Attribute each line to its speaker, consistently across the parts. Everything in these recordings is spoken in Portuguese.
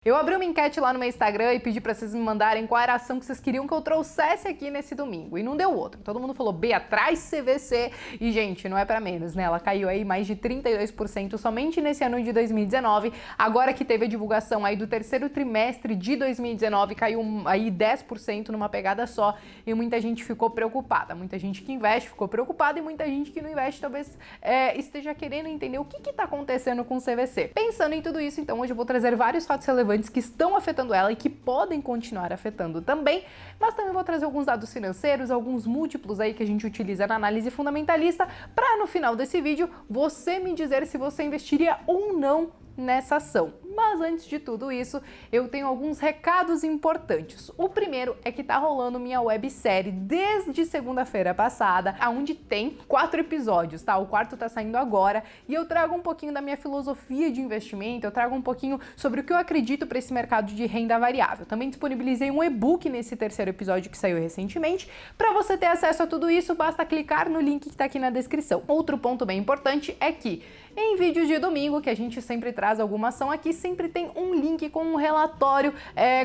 Speaker 1: Eu abri uma enquete lá no meu Instagram e pedi pra vocês me mandarem qual era a ação que vocês queriam que eu trouxesse aqui nesse domingo. E não deu outra. Todo mundo falou Beatriz CVC. E, gente, não é pra menos, né? Ela caiu aí mais de 32% somente nesse ano de 2019. Agora que teve a divulgação aí do terceiro trimestre de 2019, caiu aí 10% numa pegada só. E muita gente ficou preocupada. Muita gente que investe ficou preocupada e muita gente que não investe talvez esteja querendo entender o que tá acontecendo com o CVC. Pensando em tudo isso, então, hoje eu vou trazer vários fatos relevantes que estão afetando ela e que podem continuar afetando também, mas também vou trazer alguns dados financeiros, alguns múltiplos aí que a gente utiliza na análise fundamentalista, para no final desse vídeo você me dizer se você investiria ou não nessa ação. Mas antes de tudo isso, eu tenho alguns recados importantes. O primeiro é que tá rolando minha websérie desde segunda-feira passada, onde tem 4 episódios, tá? O quarto tá saindo agora e eu trago um pouquinho da minha filosofia de investimento, eu trago um pouquinho sobre o que eu acredito para esse mercado de renda variável. Também disponibilizei um e-book nesse terceiro episódio que saiu recentemente. Para você ter acesso a tudo isso, basta clicar no link que tá aqui na descrição. Outro ponto bem importante é que em vídeos de domingo, que a gente sempre traz alguma ação aqui, sempre tem um link com um relatório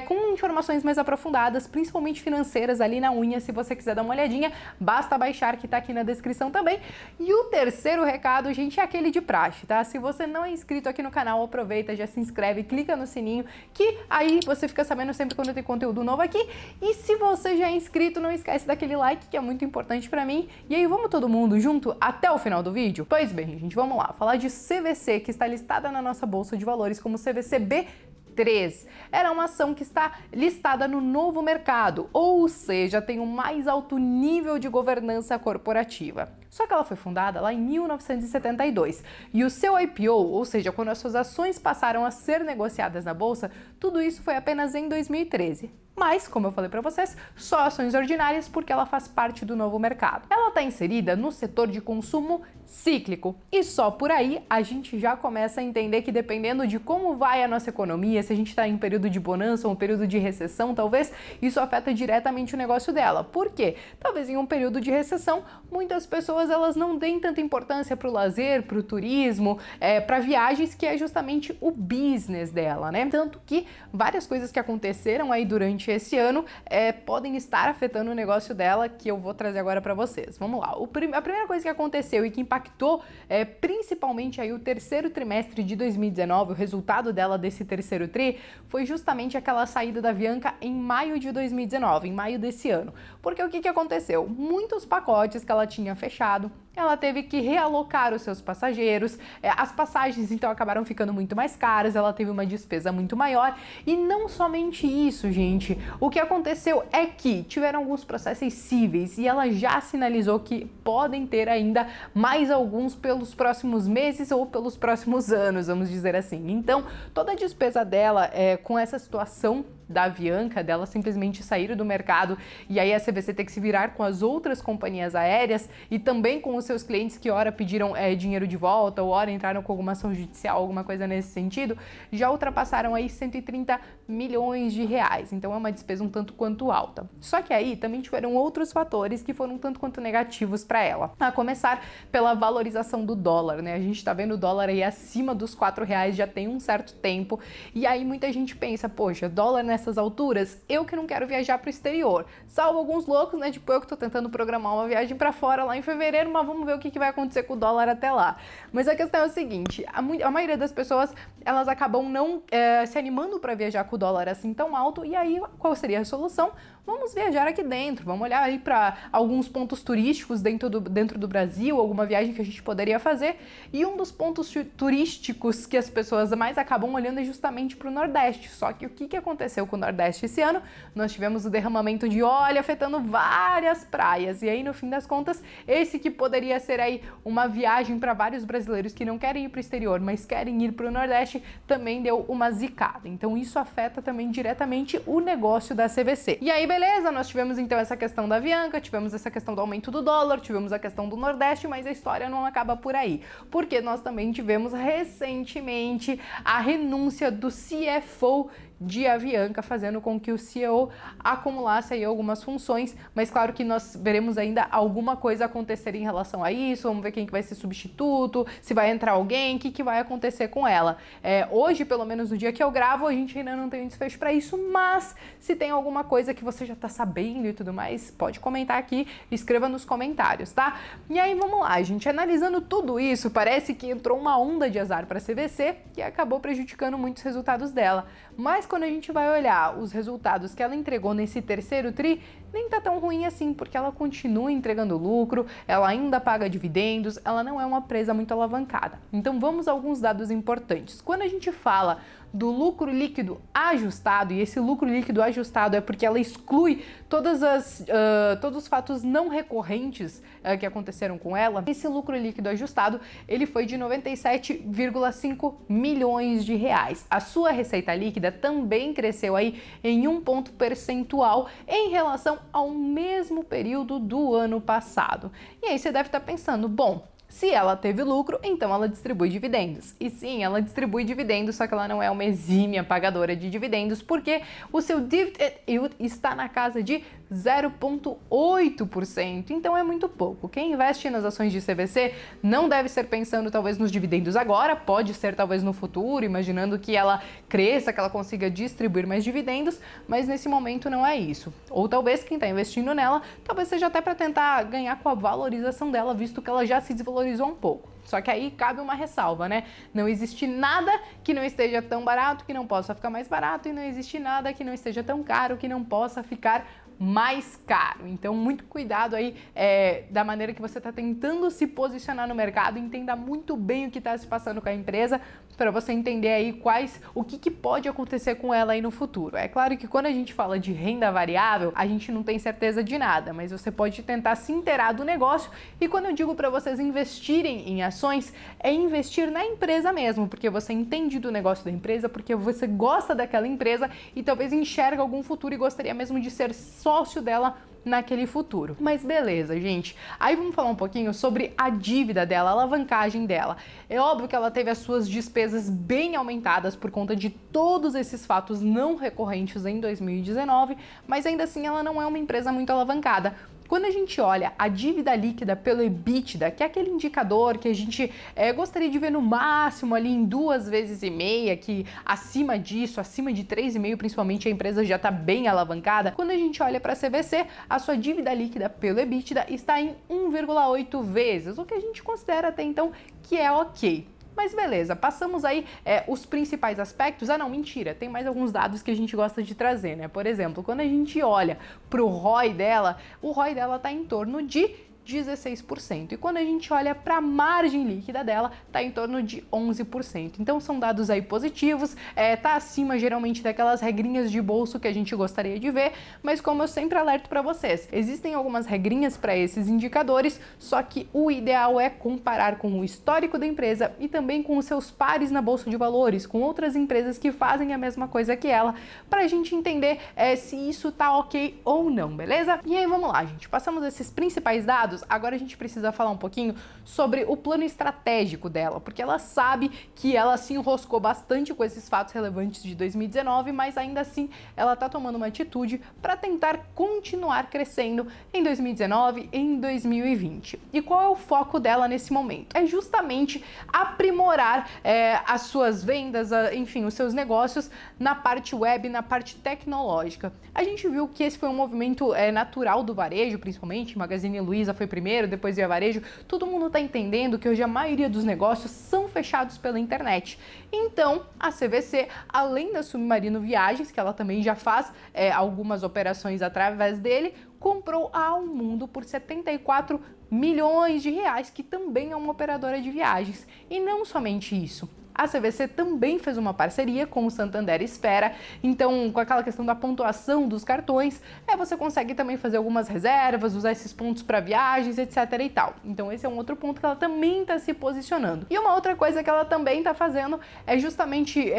Speaker 1: com informações mais aprofundadas, principalmente financeiras ali na unha. Se você quiser dar uma olhadinha, basta baixar que tá aqui na descrição também. E o terceiro recado, gente, é aquele de praxe, tá? Se você não é inscrito aqui no canal, aproveita, já se inscreve, clica no sininho, que aí você fica sabendo sempre quando tem conteúdo novo aqui. E se você já é inscrito, não esquece daquele like, que é muito importante pra mim. E aí, vamos todo mundo junto até o final do vídeo? Pois bem, gente, vamos lá. Falar de CVC, que está listada na nossa Bolsa de Valores como CVCB3. Era uma ação que está listada no Novo Mercado, ou seja, tem o mais alto nível de governança corporativa. Só que ela foi fundada lá em 1972 e o seu IPO, ou seja, quando as suas ações passaram a ser negociadas na bolsa, tudo isso foi apenas em 2013. Mas, como eu falei para vocês, só ações ordinárias porque ela faz parte do Novo Mercado. Ela está inserida no setor de consumo cíclico e só por aí a gente já começa a entender que dependendo de como vai a nossa economia, se a gente está em um período de bonança ou um período de recessão, talvez isso afeta diretamente o negócio dela. Por quê? Talvez em um período de recessão, muitas pessoas elas não deem tanta importância para o lazer, para o turismo, para viagens, que é justamente o business dela, né? Tanto que várias coisas que aconteceram aí durante esse ano podem estar afetando o negócio dela, que eu vou trazer agora para vocês. Vamos lá. A primeira coisa que aconteceu e que impactou principalmente aí o terceiro trimestre de 2019, o resultado dela desse terceiro tri, foi justamente aquela saída da Avianca em maio de 2019, em maio desse ano. Porque o que aconteceu? Muitos pacotes que ela tinha fechado, ela teve que realocar os seus passageiros, as passagens então acabaram ficando muito mais caras, ela teve uma despesa muito maior. E não somente isso, gente, o que aconteceu é que tiveram alguns processos cíveis e ela já sinalizou que podem ter ainda mais alguns pelos próximos meses ou pelos próximos anos, vamos dizer assim. Então, toda a despesa dela com essa situação da Avianca, dela simplesmente sair do mercado e aí a CVC ter que se virar com as outras companhias aéreas e também com os seus clientes que ora pediram dinheiro de volta ou ora entraram com alguma ação judicial, alguma coisa nesse sentido, já ultrapassaram aí 130 milhões de reais. Então é uma despesa um tanto quanto alta. Só que aí também tiveram outros fatores que foram um tanto quanto negativos para ela. A começar pela valorização do dólar, né? A gente tá vendo o dólar aí acima dos R$ 4 já tem um certo tempo e aí muita gente pensa, poxa, dólar nessas alturas, eu que não quero viajar para o exterior. Salvo alguns loucos, né? Tipo eu que tô tentando programar uma viagem para fora lá em fevereiro, mas vamos ver o que vai acontecer com o dólar até lá. Mas a questão é o seguinte, a maioria das pessoas, elas acabam não se animando para viajar com o dólar assim tão alto, e aí qual seria a solução? Vamos viajar aqui dentro, vamos olhar aí para alguns pontos turísticos dentro do Brasil, alguma viagem que a gente poderia fazer, e um dos pontos turísticos que as pessoas mais acabam olhando é justamente para o Nordeste. Só que o que aconteceu com o Nordeste esse ano? Nós tivemos o derramamento de óleo afetando várias praias, e aí no fim das contas, esse que poderia ser aí uma viagem para vários brasileiros que não querem ir para o exterior, mas querem ir para o Nordeste, também deu uma zicada. Então isso afeta também diretamente o negócio da CVC. E aí, beleza, nós tivemos então essa questão da Avianca, tivemos essa questão do aumento do dólar, tivemos a questão do Nordeste, mas a história não acaba por aí, porque nós também tivemos recentemente a renúncia do CFO de Avianca, Avianca, fazendo com que o CEO acumulasse aí algumas funções, mas claro que nós veremos ainda alguma coisa acontecer em relação a isso, vamos ver quem que vai ser substituto, se vai entrar alguém, o que vai acontecer com ela. Hoje, pelo menos no dia que eu gravo, a gente ainda não tem um desfecho para isso, mas se tem alguma coisa que você já tá sabendo e tudo mais, pode comentar aqui, escreva nos comentários, tá? E aí vamos lá, gente, analisando tudo isso, parece que entrou uma onda de azar para a CVC e acabou prejudicando muitos resultados dela. Mas quando a gente vai olhar os resultados que ela entregou nesse terceiro tri, nem tá tão ruim assim, porque ela continua entregando lucro, ela ainda paga dividendos, ela não é uma empresa muito alavancada. Então vamos a alguns dados importantes. Quando a gente fala do lucro líquido ajustado, e esse lucro líquido ajustado é porque ela exclui todos os fatos não recorrentes que aconteceram com ela, esse lucro líquido ajustado, ele foi de 97,5 milhões de reais. A sua receita líquida também cresceu aí em 1 ponto percentual em relação ao mesmo período do ano passado. E aí você deve estar pensando, bom, se ela teve lucro, então ela distribui dividendos. E sim, ela distribui dividendos, só que ela não é uma exímia pagadora de dividendos, porque o seu dividend yield está na casa de 0,8%. Então é muito pouco. Quem investe nas ações de CVC não deve ser pensando talvez nos dividendos agora, pode ser talvez no futuro, imaginando que ela cresça, que ela consiga distribuir mais dividendos, mas nesse momento não é isso. Ou talvez quem está investindo nela, talvez seja até para tentar ganhar com a valorização dela, visto que ela já se desvalorizou um pouco. Só que aí cabe uma ressalva, né? Não existe nada que não esteja tão barato que não possa ficar mais barato, e não existe nada que não esteja tão caro que não possa ficar mais caro. Então, muito cuidado aí da maneira que você está tentando se posicionar no mercado. Entenda muito bem o que está se passando com a empresa, para você entender aí o que pode acontecer com ela aí no futuro. É claro que quando a gente fala de renda variável, a gente não tem certeza de nada, mas você pode tentar se inteirar do negócio, e quando eu digo para vocês investirem em ações, é investir na empresa mesmo, porque você entende do negócio da empresa, porque você gosta daquela empresa e talvez enxerga algum futuro e gostaria mesmo de ser sócio dela naquele futuro. Mas beleza, gente. Aí vamos falar um pouquinho sobre a dívida dela, a alavancagem dela. É óbvio que ela teve as suas despesas bem aumentadas por conta de todos esses fatos não recorrentes em 2019, mas ainda assim ela não é uma empresa muito alavancada. Quando a gente olha a dívida líquida pelo EBITDA, que é aquele indicador que a gente gostaria de ver no máximo ali em 2,5 vezes, que acima disso, acima de 3,5, principalmente, a empresa já está bem alavancada. Quando a gente olha para a CVC, a sua dívida líquida pelo EBITDA está em 1,8 vezes, o que a gente considera até então que é ok. Mas beleza, passamos aí os principais aspectos. Ah, não, mentira, tem mais alguns dados que a gente gosta de trazer, né? Por exemplo, quando a gente olha para o ROI dela, o ROI dela está em torno de 16%. E quando a gente olha para a margem líquida dela, está em torno de 11%. Então são dados aí positivos, tá acima geralmente daquelas regrinhas de bolso que a gente gostaria de ver, mas como eu sempre alerto para vocês, existem algumas regrinhas para esses indicadores, só que o ideal é comparar com o histórico da empresa e também com os seus pares na bolsa de valores, com outras empresas que fazem a mesma coisa que ela, para a gente entender se isso tá ok ou não, beleza? E aí vamos lá, gente, passamos esses principais dados. Agora a gente precisa falar um pouquinho sobre o plano estratégico dela, porque ela sabe que ela se enroscou bastante com esses fatos relevantes de 2019, mas ainda assim ela está tomando uma atitude para tentar continuar crescendo em 2019 e em 2020. E qual é o foco dela nesse momento? É justamente aprimorar as suas vendas, enfim, os seus negócios na parte web, na parte tecnológica. A gente viu que esse foi um movimento natural do varejo, principalmente, Magazine Luiza foi primeiro, depois veio a varejo. Todo mundo está entendendo que hoje a maioria dos negócios são fechados pela internet. Então, a CVC, além da Submarino Viagens, que ela também já faz algumas operações através dele, comprou a Almundo por 74 milhões de reais, que também é uma operadora de viagens. E não somente isso, a CVC também fez uma parceria com o Santander Esfera, então com aquela questão da pontuação dos cartões, você consegue também fazer algumas reservas, usar esses pontos para viagens, etc e tal. Então esse é um outro ponto que ela também está se posicionando. E uma outra coisa que ela também está fazendo é justamente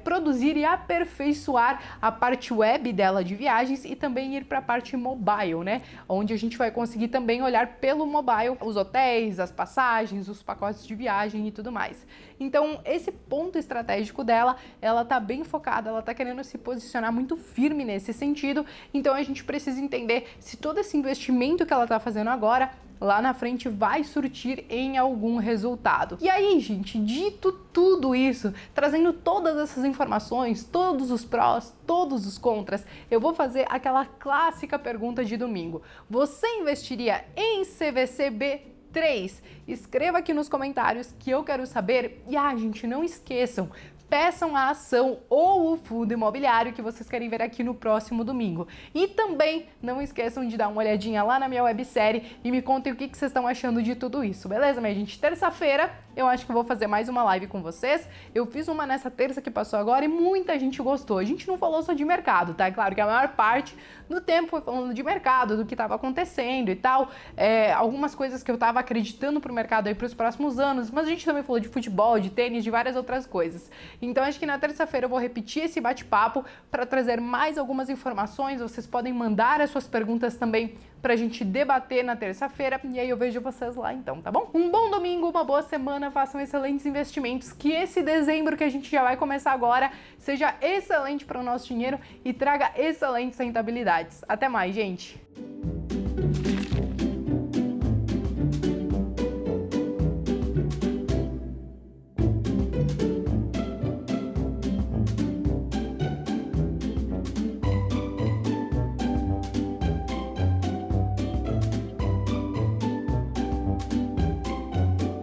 Speaker 1: produzir e aperfeiçoar a parte web dela de viagens e também ir para a parte mobile, né? Onde a gente vai conseguir também olhar pelo mobile os hotéis, as passagens, os pacotes de viagem e tudo mais. Então esse nesse ponto estratégico dela, ela tá bem focada, ela tá querendo se posicionar muito firme nesse sentido, então a gente precisa entender se todo esse investimento que ela tá fazendo agora lá na frente vai surtir em algum resultado. E aí, gente, dito tudo isso, trazendo todas essas informações, todos os prós, todos os contras, eu vou fazer aquela clássica pergunta de domingo. Você investiria em CVC-B3? Escreva aqui nos comentários que eu quero saber. E gente, não esqueçam, peçam a ação ou o fundo imobiliário que vocês querem ver aqui no próximo domingo. E também não esqueçam de dar uma olhadinha lá na minha websérie e me contem o que vocês estão achando de tudo isso, beleza, minha gente? Terça-feira eu acho que eu vou fazer mais uma live com vocês. Eu fiz uma nessa terça que passou agora e muita gente gostou. A gente não falou só de mercado, tá? É claro que a maior parte do tempo foi falando de mercado, do que estava acontecendo e tal. Algumas coisas que eu tava acreditando pro mercado aí pros próximos anos, mas a gente também falou de futebol, de tênis, de várias outras coisas. Então acho que na terça-feira eu vou repetir esse bate-papo para trazer mais algumas informações. Vocês podem mandar as suas perguntas também pra gente debater na terça-feira e aí eu vejo vocês lá então, tá bom? Um bom domingo, uma boa semana, façam excelentes investimentos, que esse dezembro que a gente já vai começar agora seja excelente para o nosso dinheiro e traga excelentes rentabilidades. Até mais, gente!